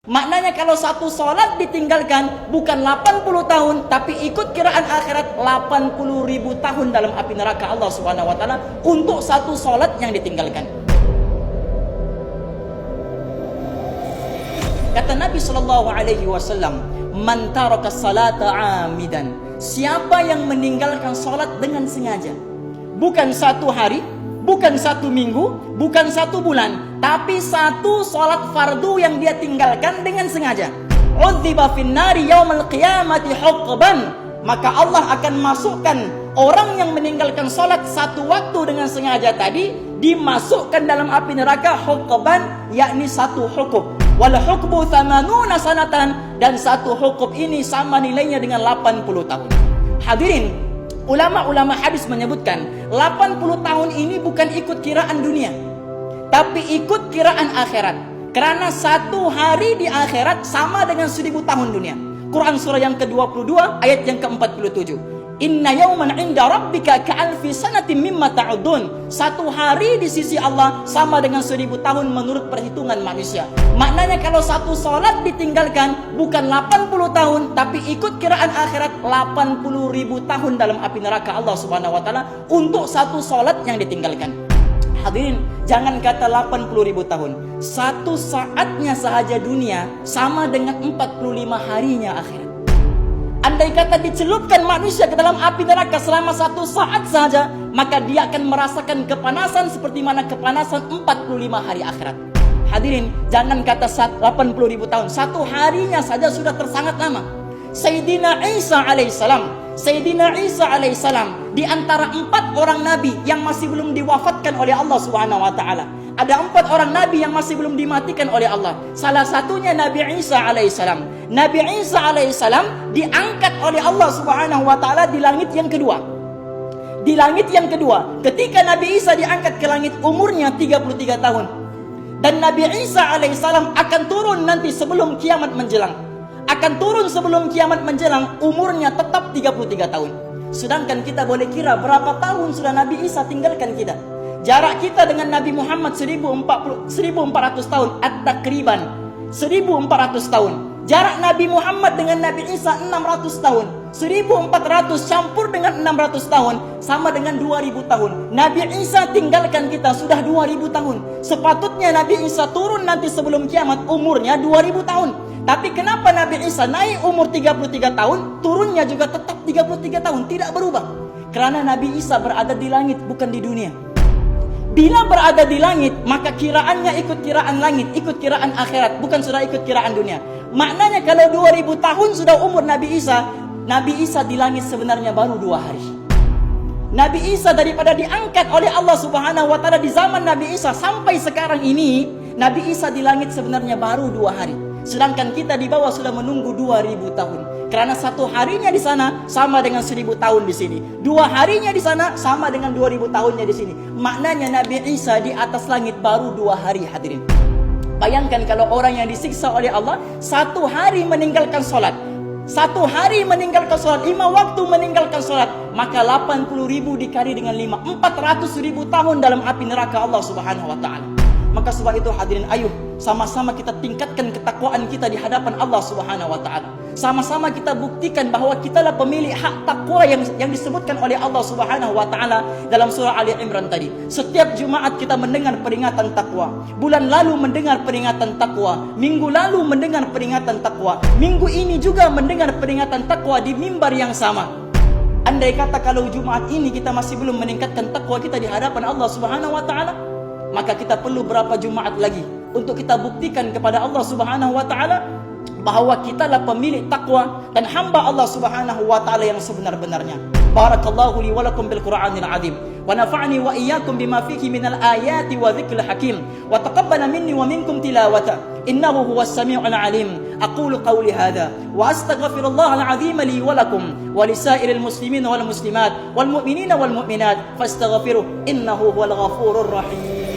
Maknanya kalau satu sholat ditinggalkan bukan 80 tahun, tapi ikut kiraan akhirat 80.000 tahun dalam api neraka Allah Subhanahu wa taala untuk satu sholat yang ditinggalkan. Kata Nabi sallallahu alaihi wasallam, "Man taraka salata 'amidan." Siapa yang meninggalkan sholat dengan sengaja, bukan satu hari, bukan satu minggu, bukan satu bulan, tapi satu sholat fardu yang dia tinggalkan dengan sengaja, udziba fin nari yaumal qiyamati huqban, maka Allah akan masukkan orang yang meninggalkan sholat satu waktu dengan sengaja tadi, dimasukkan dalam api neraka huqban, yakni satu hukub. Wal hukbu 80 sanatan, dan satu hukub ini sama nilainya dengan 80 tahun. Hadirin, ulama-ulama hadis menyebutkan 80 tahun ini bukan ikut kiraan dunia, tapi ikut kiraan akhirat. Karena satu hari di akhirat sama dengan 1000 tahun dunia. Quran surah yang ke-22 ayat yang ke-47. Inna yawman 'inda rabbika ka'alfi sanatin mimma ta'udun. Satu hari di sisi Allah sama dengan 1000 tahun menurut perhitungan manusia. Maknanya kalau satu sholat ditinggalkan bukan 80 tahun, tapi ikut kiraan akhirat 80.000 tahun dalam api neraka Allah Subhanahu wa taala untuk satu sholat yang ditinggalkan. Hadirin, jangan kata 80.000 tahun. Satu saatnya sahaja dunia sama dengan 45 harinya akhirat. Andai kata dicelupkan manusia ke dalam api neraka selama satu saat saja, maka dia akan merasakan kepanasan seperti mana kepanasan 45 hari akhirat. Hadirin, jangan kata 80.000 tahun. Satu harinya saja sudah tersangat lama. Sayyidina Isa alaihissalam di antara 4 orang nabi yang masih belum diwafatkan oleh Allah Subhanahu wa taala. Ada 4 orang nabi yang masih belum dimatikan oleh Allah. Salah satunya Nabi Isa alaihissalam. Nabi Isa alaihissalam diangkat oleh Allah Subhanahu wa taala di langit yang kedua. Di langit yang kedua, ketika Nabi Isa diangkat ke langit, umurnya 33 tahun. Dan Nabi Isa alaihissalam akan turun nanti sebelum kiamat menjelang. Akan turun sebelum kiamat menjelang, umurnya tetap 33 tahun. Sedangkan kita boleh kira berapa tahun sudah Nabi Isa tinggalkan kita. Jarak kita dengan Nabi Muhammad 1400 tahun, at-takriban 1400 tahun. Jarak Nabi Muhammad dengan Nabi Isa 600 tahun. 1400 campur dengan 600 tahun sama dengan 2000 tahun. Nabi Isa tinggalkan kita sudah 2000 tahun. Sepatutnya Nabi Isa turun nanti sebelum kiamat, umurnya 2000 tahun. Tapi kenapa Nabi Isa naik umur 33 tahun, turunnya juga tetap 33 tahun, tidak berubah? Karena Nabi Isa berada di langit, bukan di dunia. Bila berada di langit, maka kiraannya ikut kiraan langit, ikut kiraan akhirat, bukan sudah ikut kiraan dunia. Maknanya kalau 2000 tahun sudah umur Nabi Isa di langit sebenarnya baru 2 hari. Nabi Isa daripada diangkat oleh Allah Subhanahu wa taala di zaman Nabi Isa sampai sekarang ini, Nabi Isa di langit sebenarnya baru 2 hari. Sedangkan kita di bawah sudah menunggu 2000 tahun. Karena satu harinya di sana sama dengan 1000 tahun di sini. 2 harinya di sana sama dengan 2000 tahunnya di sini. Maknanya Nabi Isa di atas langit baru 2 hari, hadirin. Bayangkan kalau orang yang disiksa oleh Allah 1 hari meninggalkan sholat. 1 hari meninggalkan sholat, 5 waktu meninggalkan sholat, maka 80.000 dikali dengan 5, 400.000 tahun dalam api neraka Allah Subhanahu wa taala. Maka sebab itu hadirin, ayo sama-sama kita tingkatkan ketakwaan kita di hadapan Allah Subhanahu wa taala. Sama-sama kita buktikan bahwa kitalah pemilik hak takwa yang disebutkan oleh Allah Subhanahu wa taala dalam surah Ali Imran tadi. Setiap Jumat kita mendengar peringatan takwa. Bulan lalu mendengar peringatan takwa. Minggu lalu mendengar peringatan takwa. Minggu ini juga mendengar peringatan takwa di mimbar yang sama. Andai kata kalau Jumat ini kita masih belum meningkatkan takwa kita di hadapan Allah Subhanahu wa taala, maka kita perlu berapa Jumat lagi untuk kita buktikan kepada Allah Subhanahu wa taala bahwa kitalah pemilik takwa dan hamba Allah Subhanahu wa taala yang sebenar-benarnya. Barakallahu li wa lakum bil Qur'anil azim wa nafa'ni wa iyyakum bima fihi minal ayati wa dzikril hakim wa taqabbala minni wa minkum tilawata innahu huwas samiul alim. Aqulu qawli hadha wa astaghfirullahal azim li wa lakum wa lisairil muslimin wal muslimat wal mu'minina wal mu'minat fastaghfiruhu innahu huwal ghafurur rahim.